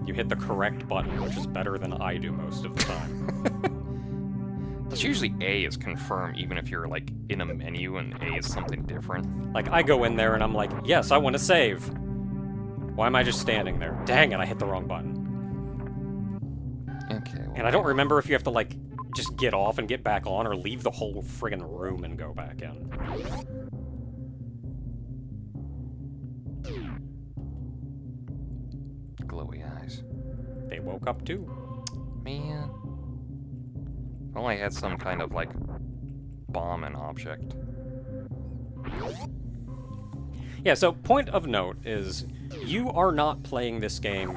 you hit the correct button, which is better than I do most of the time. It's usually A is confirm, even if you're, like, in a menu and A is something different. Like, I go in there and I'm like, yes, I want to save. Why am I just standing there? Dang it, I hit the wrong button. Okay, well, And I don't remember if you have to, like, just get off and get back on, or leave the whole friggin' room and go back in. Glowy eyes. They woke up too. Man. If only I had some kind of, like, bomb and object. Yeah, so point of note is, you are not playing this game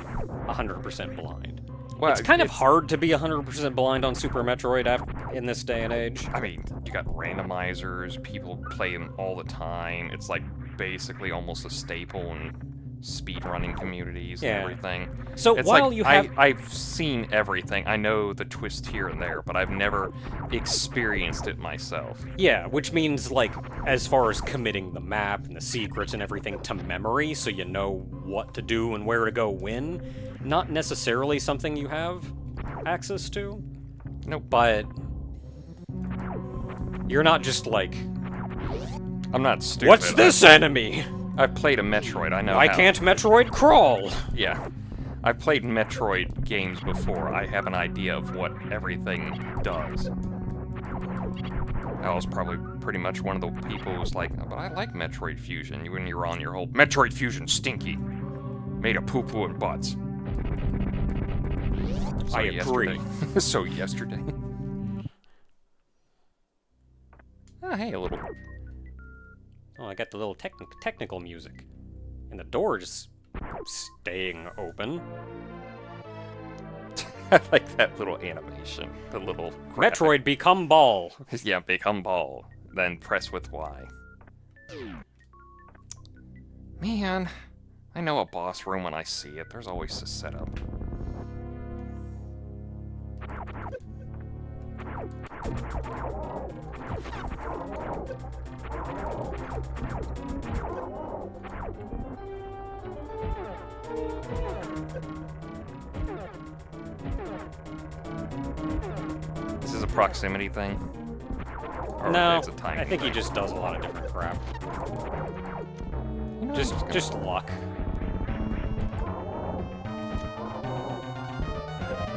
100% blind. Well, it's kind of hard to be 100% blind on Super Metroid in this day and age. I mean, you got randomizers, people play them all the time. It's like basically almost a staple in speedrunning communities and everything. So it's while like, you have... I've seen everything. I know the twist here and there, but I've never experienced it myself. Yeah, which means, like, as far as committing the map and the secrets and everything to memory, so you know what to do and where to go when, not necessarily something you have access to. Nope. But you're not just like, I'm not stupid. what's this enemy? I've played a Metroid, I know Why how. can't Metroid crawl? Yeah. I've played Metroid games before. I have an idea of what everything does. I was probably pretty much one of the people who's like, oh, but I like Metroid Fusion. When you're on your whole Metroid Fusion stinky. Made of poo-poo and butts. So I agree. So yesterday. Oh, hey, a little... Oh, I got the little technical music. And the door just staying open. I like that little animation. The little... graphic. Metroid become ball. Yeah, become ball. Then press with Y. Man, I know a boss room when I see it. There's always a setup. This is a proximity thing? Or No, it's a timing I think he thing? just does a lot of different crap. You know, Just luck.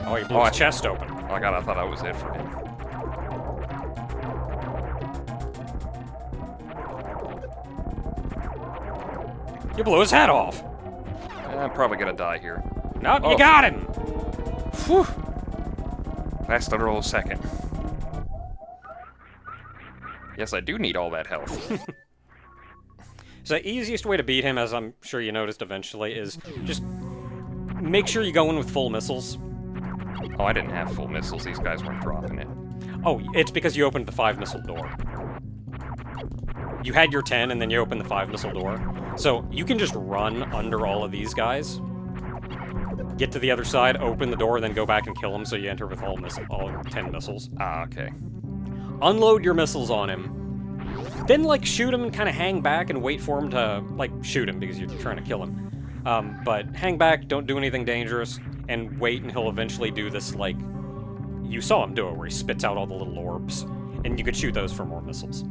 Oh, he blew his chest open. Oh my god, I thought I was it for him. You blew his head off. I'm probably gonna die here. No, Oh. you got him. Whew! That's the roll second. Yes, I do need all that health. So the easiest way to beat him, as I'm sure you noticed eventually, is just make sure you go in with full missiles. Oh, I didn't have full missiles. These guys weren't dropping it. Oh, it's because you opened the 5-missile door. You had your 10, and then you opened the 5-missile door. So you can just run under all of these guys, get to the other side, open the door, then go back and kill them, so you enter with all 10 missiles. Ah, okay. Unload your missiles on him. Then, like, shoot him and kind of hang back and wait for him to, like, shoot him because you're trying to kill him. But hang back, don't do anything dangerous, and wait and he'll eventually do this, like, you saw him do it, where he spits out all the little orbs, and you could shoot those for more missiles.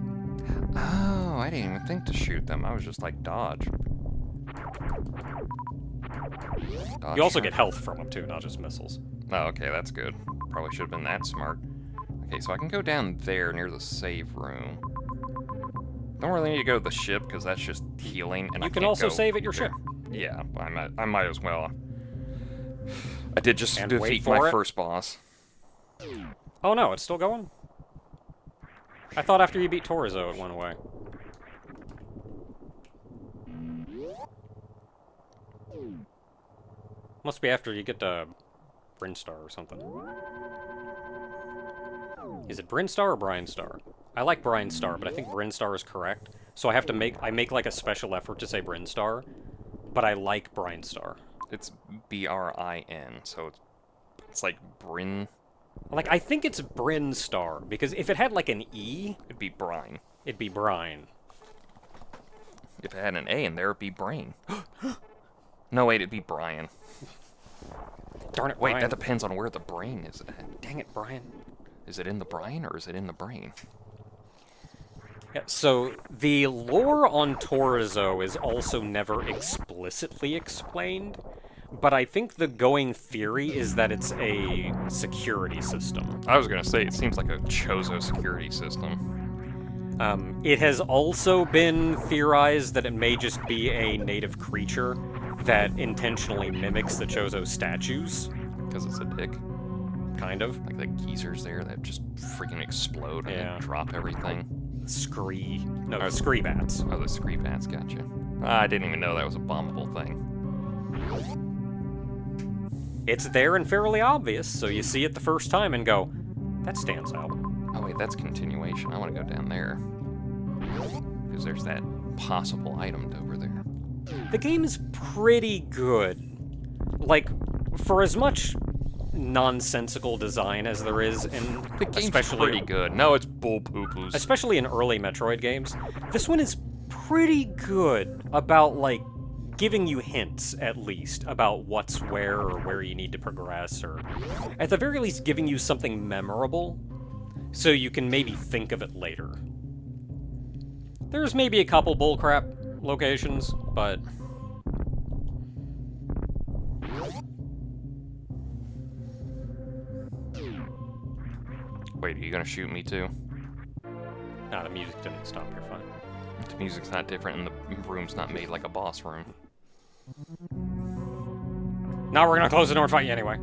Oh, I didn't even think to shoot them. I was just like, dodge. Dodge You also shot. get health from them, too, not just missiles. Oh, okay, that's good. Probably should have been that smart. Okay, so I can go down there near the save room. Don't really need to go to the ship, because that's just healing, and You I can can't also go save at your there. ship. Yeah, I might as well. I did just And wait defeat for my it. first boss. Oh no, it's still going? I thought after you beat Torizo it went away. Must be after you get to Brinstar or something. Is it Brinstar or Brinstar? I like Brinstar, but I think Brinstar is correct. So I have to make like a special effort to say Brinstar, but I like Brinstar. It's B-R-I-N, so it's like Brin. Like, I think it's Brinstar, because if it had like an E, It'd be Brine. it'd be Brine. If it had an A in there, it'd be Brain. No, wait, it'd be Brian. Darn it, Wait, Brian. that depends on where the brain is at. Dang it, Brian. Is it in the brine or is it in the brain? Yeah, so the lore on Torizo is also never explicitly explained, but I think the going theory is that it's a security system. I was gonna say, it seems like a Chozo security system. It has also been theorized that it may just be a native creature that intentionally mimics the Chozo statues. Because it's a dick. Kind of. Like the geezers there that just freaking explode and then drop everything. Scree. No, the scree bats. Oh, the scree bats, gotcha. I didn't even know that was a bombable thing. It's there and fairly obvious, so you see it the first time and go, that stands out. Oh wait, that's continuation. I want to go down there. Because there's that possible item over there. The game is pretty good. Like, for as much nonsensical design as there is in The game's especially pretty good. No, it's bull poo-poos. especially in early Metroid games, this one is pretty good about like giving you hints at least about what's where or where you need to progress, or at the very least giving you something memorable so you can maybe think of it later. There's maybe a couple bullcrap locations, but Wait, are you gonna shoot me too? nah, the music didn't stop. You're fine. The music's not different and the room's not made like a boss room. Now we're gonna close the door and fight you anyway.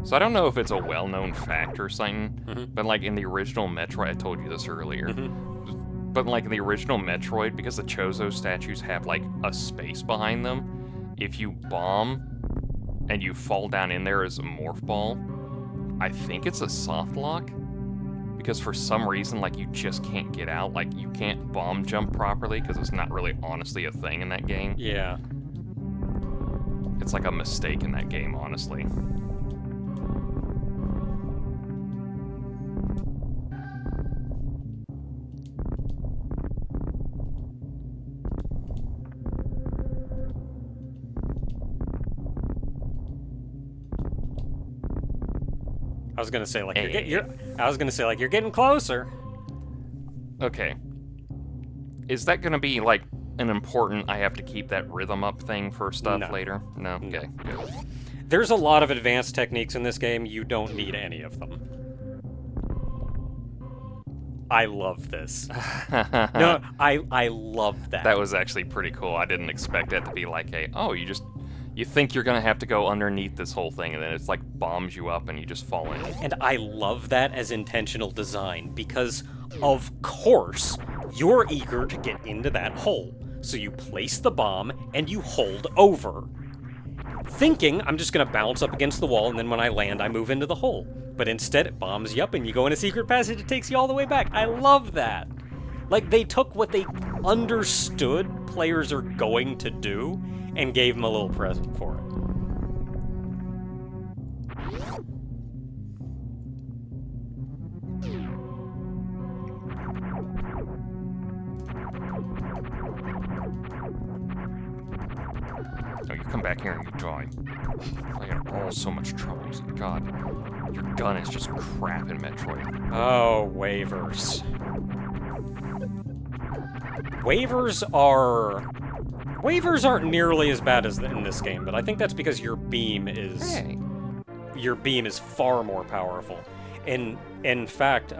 So I don't know if it's a well-known fact or something, but like in the original Metroid, I told you this earlier, but like in the original Metroid, because the Chozo statues have like a space behind them, if you bomb and you fall down in there as a morph ball, I think it's a soft lock, because for some reason, like, you just can't get out. Like, you can't bomb jump properly because it's not really honestly a thing in that game. Yeah. It's like a mistake in that game, honestly. I was gonna say like you're getting closer. Okay. Is that gonna be like an important I have to keep that rhythm up thing for stuff No. later? No? Okay, good. There's a lot of advanced techniques in this game. You don't need any of them. I love this. No, I love that. That was actually pretty cool. I didn't expect that to be like a, oh, you think you're gonna have to go underneath this whole thing, and then it's like bombs you up and you just fall in. And I love that as intentional design because, of course, you're eager to get into that hole. So you place the bomb and you hold over. Thinking I'm just gonna bounce up against the wall and then when I land I move into the hole. But instead it bombs you up and you go in a secret passage, it takes you all the way back. I love that. Like, they took what they understood players are going to do and gave them a little present for it. Oh, you come back here and you die. I got all so much trouble. God, your gun is just crap in Metroid. Oh, waivers. Waivers aren't nearly as bad as in this game, but I think that's because your beam is far more powerful. In fact,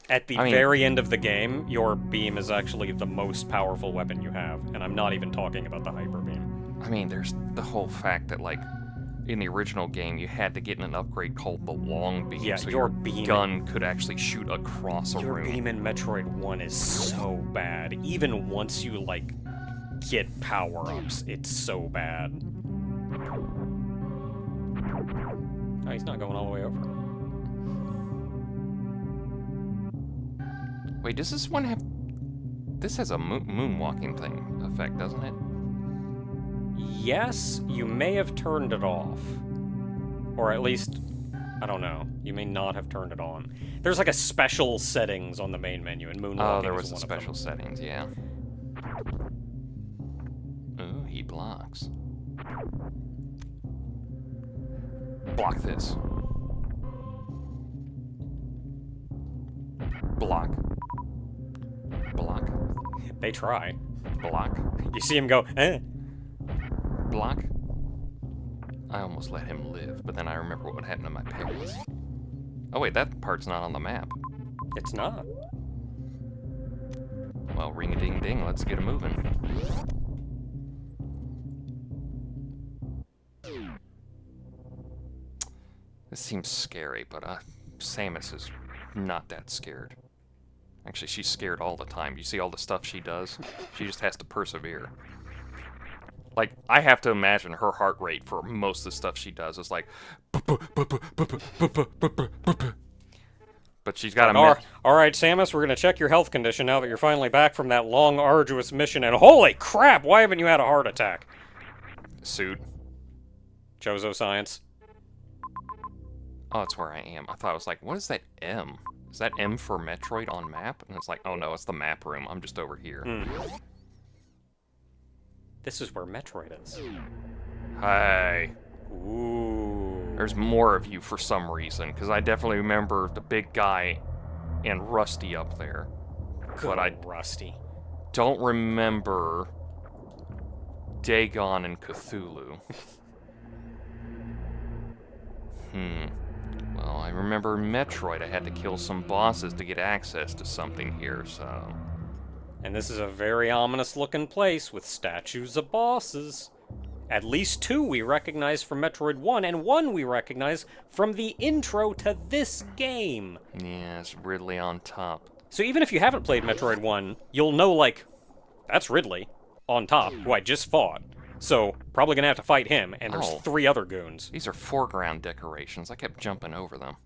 at the very end of the game, your beam is actually the most powerful weapon you have, and I'm not even talking about the hyper beam. I mean, there's the whole fact that, like, in the original game, you had to get an upgrade called the long beam, Yeah, so your your beam- gun could actually shoot across a Your room. beam in Metroid 1 is so bad. Even once you, like, get power-ups, it's so bad. Oh, he's not going all the way over. Wait, does this one have... This has a moonwalking thing effect, doesn't it? Yes, you may have turned it off. Or at least, I don't know. You may not have turned it on. There's like a special settings on the main menu, and moonwalking Oh, there is was a one of special them. settings, yeah. blocks. Block this. Block. Block. They try. Block. You see him go, eh. Block. I almost let him live, but then I remember what happened to my parents. Oh wait, that part's not on the map. It's not. Well, ring-a-ding-ding, let's get it moving. This seems scary, but Samus is not that scared. Actually, she's scared all the time. You see all the stuff she does? She just has to persevere. Like, I have to imagine her heart rate for most of the stuff she does is like... But she's got a... Alright, Samus, we're gonna check your health condition now that you're finally back from that long, arduous mission, and holy crap, why haven't you had a heart attack? Suit. Chozo science. Oh, that's where I am. I thought I was like, what is that M? Is that M for Metroid on map? And it's like, oh no, it's the map room. I'm just over here. This is where Metroid is. Hey. Ooh. There's more of you for some reason, because I definitely remember the big guy and Rusty up there. Good but I Rusty. don't remember Dagon and Cthulhu. Well, I remember Metroid. I had to kill some bosses to get access to something here, so... And this is a very ominous-looking place with statues of bosses. At least 2 we recognize from Metroid 1, and 1 we recognize from the intro to this game. Yeah, it's Ridley on top. So even if you haven't played Metroid 1, you'll know, like, that's Ridley on top, who I just fought. So, probably gonna have to fight him, and there's 3 other goons. These are foreground decorations. I kept jumping over them.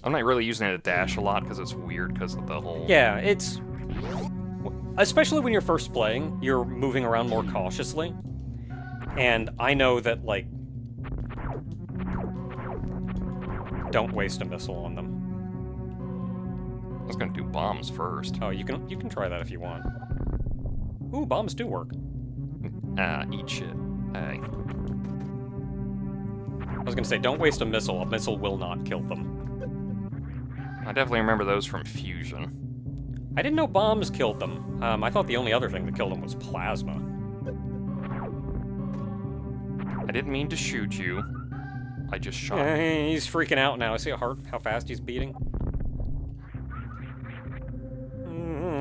I'm not really using it to dash a lot because it's weird because of the whole... Yeah, it's... Especially when you're first playing, you're moving around more cautiously. And I know that, like... Don't waste a missile on them. I was gonna do bombs first. Oh, you can try that if you want. Ooh, bombs do work. Eat shit. Hey. I was gonna say, don't waste a missile. A missile will not kill them. I definitely remember those from Fusion. I didn't know bombs killed them. I thought the only other thing that killed them was plasma. I didn't mean to shoot you. I just shot you. He's freaking out now. See how fast he's beating?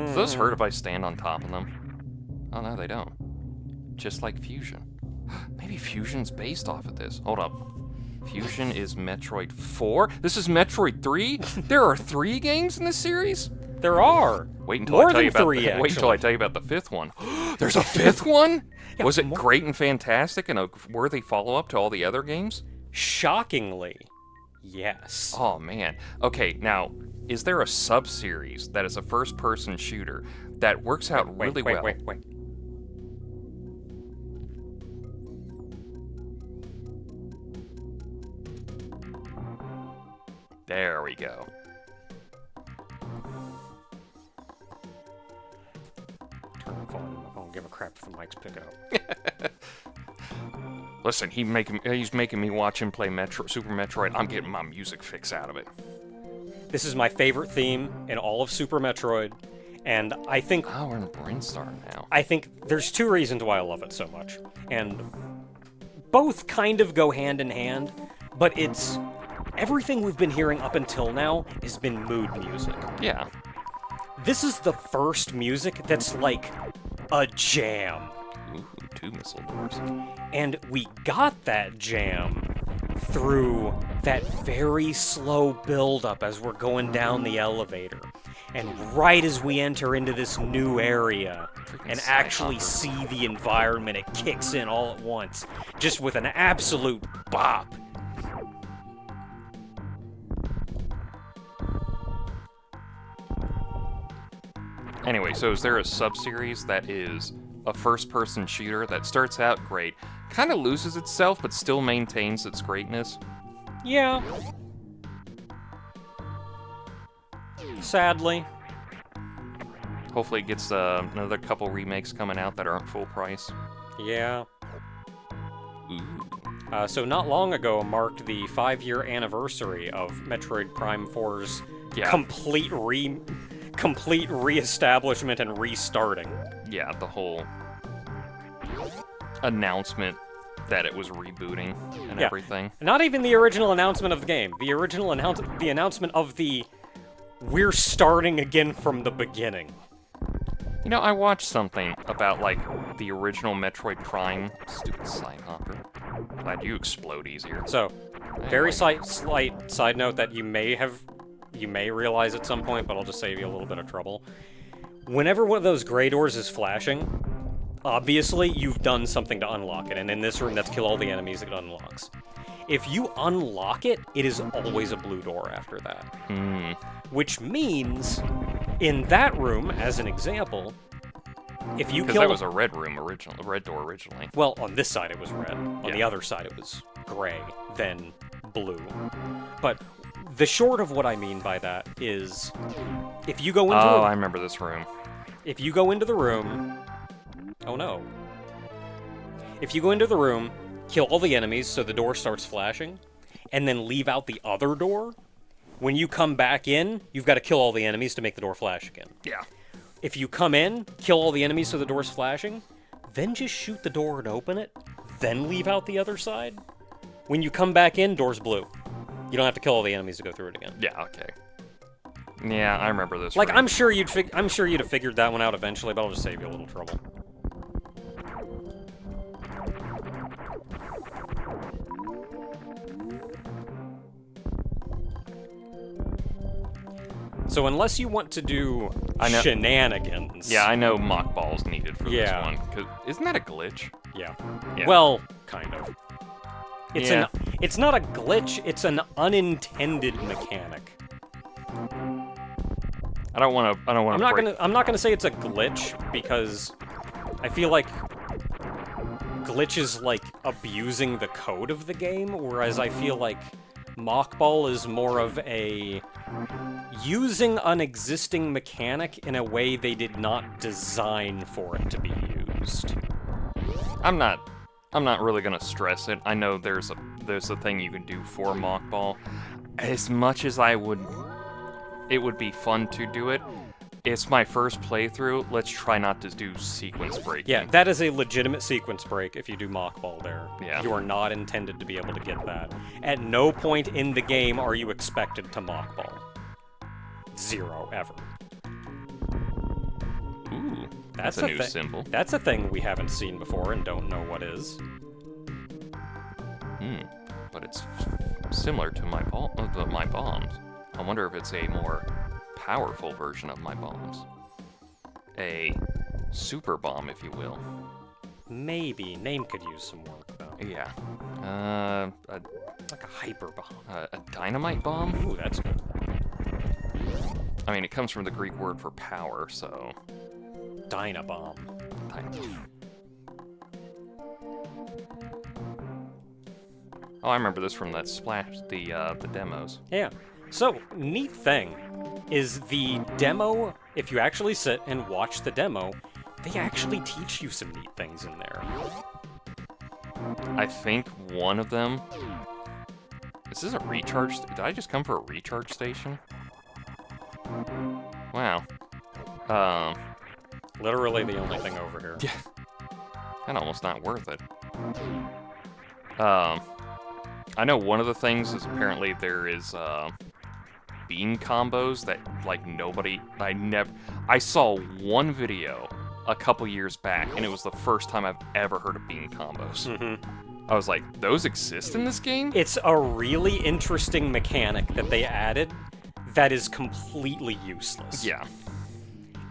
Do those hurt if I stand on top of them? Oh, no, they don't. Just like Fusion. Maybe Fusion's based off of this. Hold up. Fusion is Metroid 4? This is Metroid 3? There are 3 games in this series? There are. Wait until More I tell you than about 3, the, wait until I tell you about the 5th one. There's a 5th one? Yeah, Was it great and fantastic and a worthy follow-up to all the other games? Shockingly, yes. Oh man. Okay, now, is there a sub-series that is a first-person shooter that works out really well? Wait. There we go. Turn the volume up. I don't give a crap if the mics pick up. Listen, he's making me watch him play Super Metroid. I'm getting my music fix out of it. This is my favorite theme in all of Super Metroid, and I think... Oh, we're in Brinstar now. I think there's 2 reasons why I love it so much, and both kind of go hand in hand, but it's... Everything we've been hearing up until now has been mood music. Yeah. This is the first music that's like a jam. Ooh, 2 missile doors. And we got that jam through that very slow build-up as we're going down the elevator. And right as we enter into this new area and actually see the environment, it kicks in all at once, just with an absolute bop. Anyway, so is there a sub-series that is a first-person shooter that starts out great, kind of loses itself, but still maintains its greatness? Yeah. Sadly. Hopefully it gets another couple remakes coming out that aren't full price. Yeah. Ooh. So not long ago marked the 5-year anniversary of Metroid Prime 4's complete reestablishment and restarting. Yeah, the whole announcement that it was rebooting and everything. Not even the original announcement of the game. The original announcement of the we're starting again from the beginning. You know, I watched something about, like, the original Metroid Prime. Stupid side hopper. Glad you explode easier. So, very slight side note that you may realize at some point, but I'll just save you a little bit of trouble. Whenever one of those gray doors is flashing, obviously you've done something to unlock it, and in this room, that's kill all the enemies it unlocks. If you unlock it, it is always a blue door after that. Which means, in that room, as an example, if you kill... Because that was a red room originally, a red door originally. Well, on this side it was red. On the other side it was gray, then blue. But the short of what I mean by that is, if you go into... Oh, I remember this room. If you go into the room... Oh no. If you go into the room, kill all the enemies so the door starts flashing, and then leave out the other door, when you come back in, you've got to kill all the enemies to make the door flash again. Yeah. If you come in, kill all the enemies so the door's flashing, then just shoot the door and open it, then leave out the other side. When you come back in, door's blue. You don't have to kill all the enemies to go through it again. Yeah, okay. Yeah, I remember this. Like, I'm sure you'd have figured that one out eventually, but I'll just save you a little trouble. So unless you want to do shenanigans... Yeah, I know mock balls needed for this one. Isn't that a glitch? Yeah. Well, kind of. It's not a glitch, it's an unintended mechanic. I'm not gonna say it's a glitch, because I feel like glitch is like abusing the code of the game, whereas I feel like mockball is more of a using an existing mechanic in a way they did not design for it to be used. I'm not really gonna stress it. I know there's a thing you can do for mockball. As much as it would be fun to do it. It's my first playthrough. Let's try not to do sequence breaking. Yeah, that is a legitimate sequence break if you do mockball there. Yeah. You are not intended to be able to get that. At no point in the game are you expected to mockball. 0, ever. Ooh, that's a new symbol. That's a thing we haven't seen before and don't know what is. But it's similar to my bombs. I wonder if it's a more powerful version of my bombs. A super bomb, if you will. Maybe. Name could use some work, though. Yeah. Like a hyper bomb. A dynamite bomb? Ooh, that's good. I mean, it comes from the Greek word for power, so... Dynabomb. Oh, I remember this from that Splash, the demos. Yeah. So, neat thing is the demo, if you actually sit and watch the demo, they actually teach you some neat things in there. I think one of them... Is this a recharge... Did I just come for a recharge station? Wow. Literally the only thing over here. Yeah. Kinda almost not worth it. I know one of the things is apparently there is, beam combos that, like, I saw one video a couple years back, and it was the first time I've ever heard of beam combos. I was like, those exist in this game? It's a really interesting mechanic that they added that is completely useless. Yeah.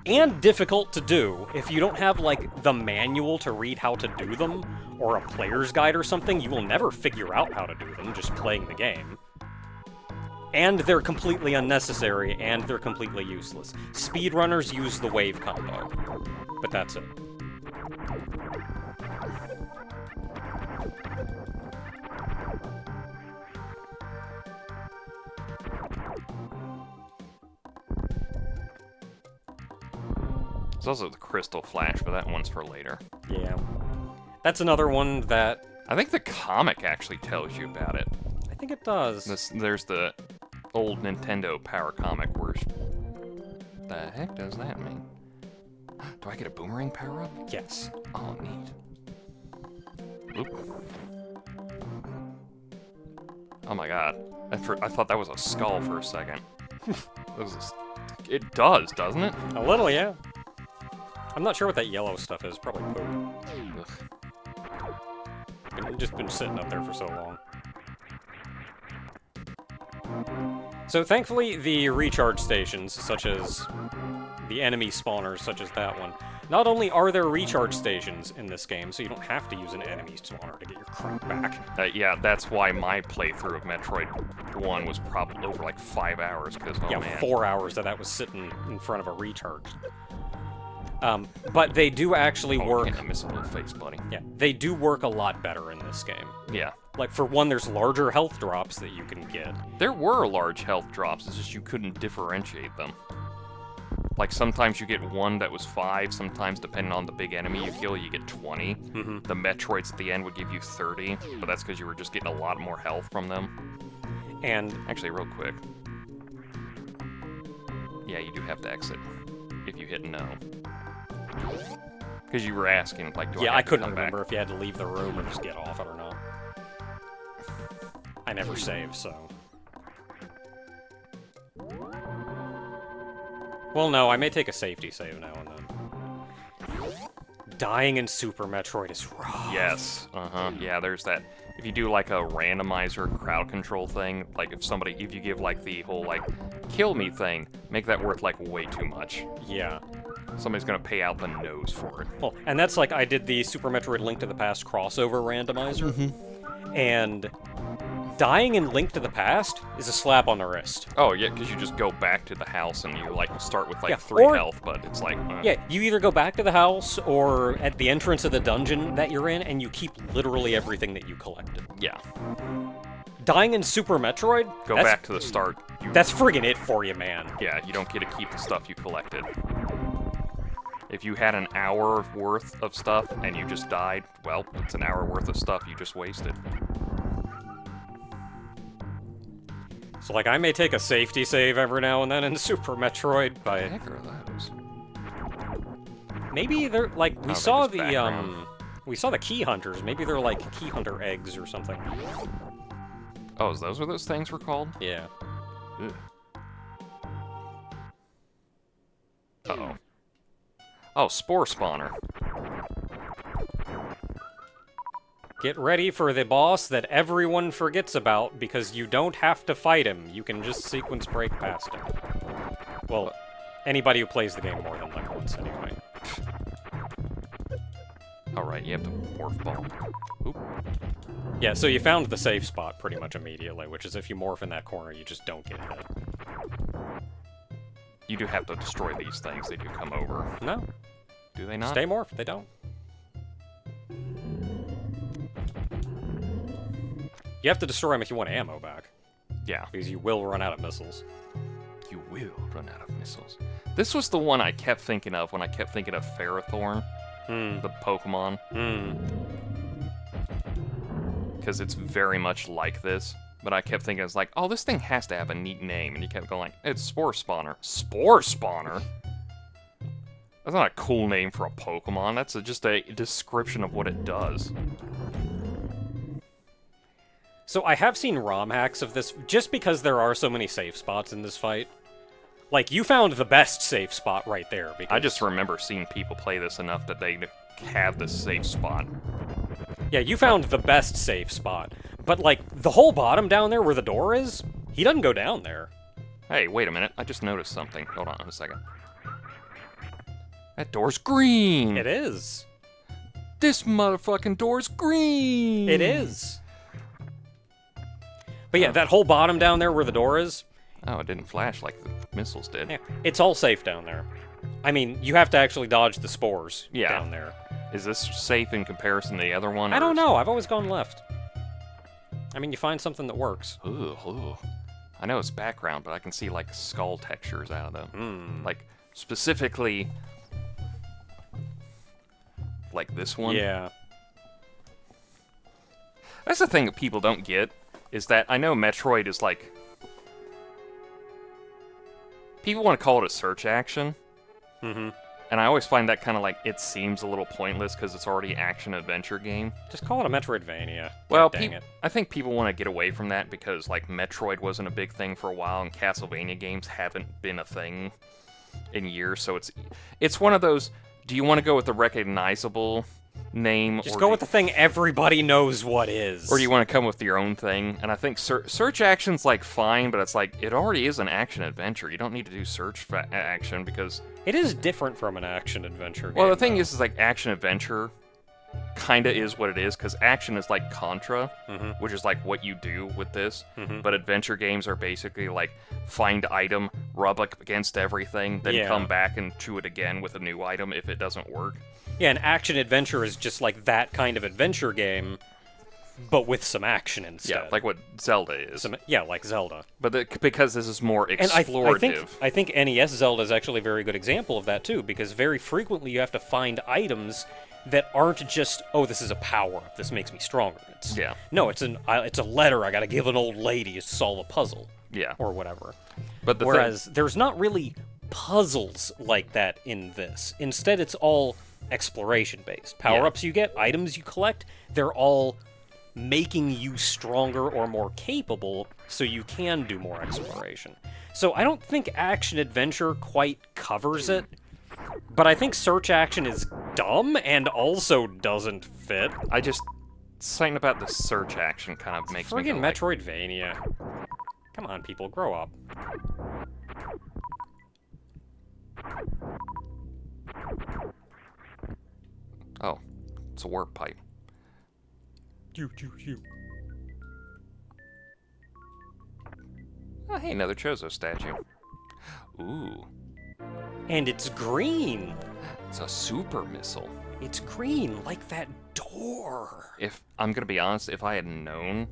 And difficult to do. If you don't have, like, the manual to read how to do them, or a player's guide or something, you will never figure out how to do them just playing the game. And they're completely unnecessary, and they're completely useless. Speedrunners use the wave combo, but that's it. There's also the Crystal Flash, but that one's for later. Yeah. That's another one that... I think the comic actually tells you about it. I think it does. There's the old Nintendo Power comic where... The heck does that mean? Do I get a boomerang power-up? Yes. Oh, neat. Oop. Oh my god. I thought that was a skull for a second. It does, doesn't it? A little, yeah. I'm not sure what that yellow stuff is. Probably poop. It's just been sitting up there for so long. So thankfully, the recharge stations, such as the enemy spawners, such as that one, not only are there recharge stations in this game, so you don't have to use an enemy spawner to get your crap back. Yeah, that's why my playthrough of Metroid 1 was probably over like 5 hours, because, oh yeah, man. 4 hours that was sitting in front of a recharge. But they do actually work... I miss a little face, buddy. Yeah, they do work a lot better in this game. Yeah. Like, for one, there's larger health drops that you can get. There were large health drops, it's just you couldn't differentiate them. Like, sometimes you get one that was 5, sometimes, depending on the big enemy you kill, you get 20. Mm-hmm. The Metroids at the end would give you 30, but that's because you were just getting a lot more health from them. And... Actually, real quick. Yeah, you do have to exit if you hit no. Because you were asking, like, do I yeah, have I to couldn't come remember back? if you had to leave the room or just get off it or not. I never save, so... Well, no, I may take a safety save now and then. Dying in Super Metroid is rough. Yes, yeah, there's that. If you do, like, a randomizer crowd control thing, like, if you give, like, the whole, like, kill me thing, make that worth, like, way too much. Yeah. Somebody's gonna pay out the nose for it. Well, and that's like I did the Super Metroid Link to the Past crossover randomizer, and dying in Link to the Past is a slap on the wrist. Oh, yeah, because you just go back to the house and you, like, start with, like, Yeah, 3 or- health, but it's like... Yeah, you either go back to the house or at the entrance of the dungeon that you're in, and you keep literally everything that you collected. Yeah. Dying in Super Metroid? Go back to the start. That's friggin' it for you, man. Yeah, you don't get to keep the stuff you collected. If you had an hour worth of stuff and you just died, well, it's an hour worth of stuff you just wasted. So, like, I may take a safety save every now and then in Super Metroid, What but the heck are those? maybe they're, like, they're just background. we saw the key hunters. Maybe they're, like, key hunter eggs or something. Oh, is those what those things were called? Yeah. Ugh. Uh-oh. Oh, Spore Spawner. Get ready for the boss that everyone forgets about because you don't have to fight him. You can just sequence break past him. Well, anybody who plays the game more than like once anyway. Alright, you have to morph ball. Oop. Yeah, so you found the safe spot pretty much immediately, which is if you morph in that corner, you just don't get hit. You do have to destroy these things. They do come over. No. Do they not? Stay morphed, they don't. You have to destroy them if you want ammo back. Yeah. Because you will run out of missiles. You will run out of missiles. This was the one I kept thinking of when I kept thinking of Ferrothorn, the Pokemon. Because it's very much like this. But I kept thinking, it's like, oh, this thing has to have a neat name. And you kept going like, it's Spore Spawner. Spore Spawner? That's not a cool name for a Pokemon. That's just a description of what it does. So I have seen ROM hacks of this, just because there are so many safe spots in this fight. Like, you found the best safe spot right there. Because... I just remember seeing people play this enough that they have this safe spot. Yeah, you found the best safe spot. But, like, the whole bottom down there where the door is, he doesn't go down there. Hey, wait a minute. I just noticed something. Hold on a second. That door's green! It is. This motherfucking door's green! It is. But yeah, that whole bottom down there where the door is... Oh, it didn't flash like the missiles did. Yeah, it's all safe down there. I mean, you have to actually dodge the spores Yeah. down there. Is this safe in comparison to the other one? I or don't is- know. I've always gone left. I mean, you find something that works. Ooh, ooh. I know it's background, but I can see like skull textures out of them. Like specifically like this one. Yeah. That's the thing that people don't get, is that I know Metroid is like... People want to call it a search action. Mm-hmm. And I always find that kind of like, it seems a little pointless because it's already action-adventure game. Just call it a Metroidvania. Well, dang it. I think people want to get away from that because like Metroid wasn't a big thing for a while and Castlevania games haven't been a thing in years. So it's one of those, do you want to go with the recognizable name? Just go with the thing everybody knows what is. Or do you want to come with your own thing? And I think search action's like fine, but it's like, it already is an action-adventure. You don't need to do search action because... It is different from an action-adventure game. Well, the thing is like action-adventure kinda is what it is, because action is like Contra, which is like what you do with this, but adventure games are basically like find item, rub up against everything, then come back and chew it again with a new item if it doesn't work. Yeah, an action-adventure is just like that kind of adventure game, but with some action instead. Yeah, like what Zelda is. Yeah, like Zelda. But because this is more And explorative. I think NES Zelda is actually a very good example of that, too, because very frequently you have to find items that aren't just, oh, this is a power-up, this makes me stronger. No, it's a letter I gotta give an old lady to solve a puzzle. Yeah. Or whatever. But Whereas there's not really puzzles like that in this. Instead, it's all exploration-based. Power-ups you get, items you collect, they're all making you stronger or more capable so you can do more exploration. So I don't think action-adventure quite covers it, but I think search action is dumb and also doesn't fit. Something about the search action kind of makes me go Friggin' like, Metroidvania. Come on, people, grow up. oh, it's a warp pipe. Oh, hey, another Chozo statue. Ooh. And it's green. It's a super missile. It's green, like that door. If I'm gonna be honest, if I had known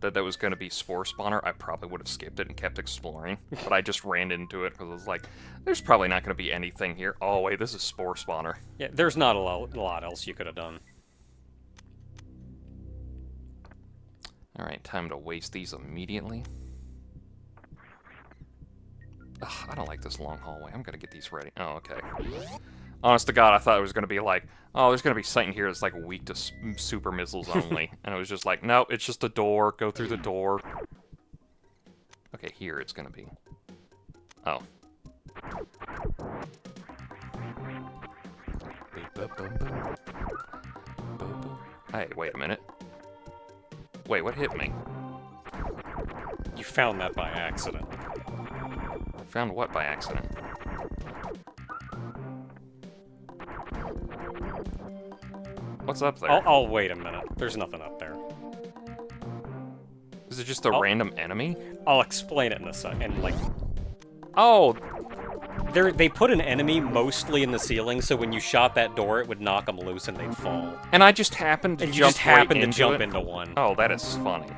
that was gonna be Spore Spawner, I probably would have skipped it and kept exploring. But I just ran into it because I was like, there's probably not gonna be anything here. Oh wait, this is Spore Spawner. Yeah, there's not a lot else you could have done. Alright, time to waste these immediately. Ugh, I don't like this long hallway. I'm gonna get these ready. Oh, okay. Honest to God, I thought it was gonna be like, oh, there's gonna be something here that's like weak to super missiles only. And it was just like, no, it's just a door. Go through the door. Okay, here it's gonna be. Oh. Hey, wait a minute. Wait, what hit me? You found that by accident. Found what by accident? What's up there? Oh, wait a minute. There's nothing up there. Is it just a random enemy? I'll explain it in a second. Like, oh, they put an enemy mostly in the ceiling, so when you shot that door, it would knock them loose and they'd fall. and I just happened to And you jump just happened right to jump it? into one. Oh, that is funny.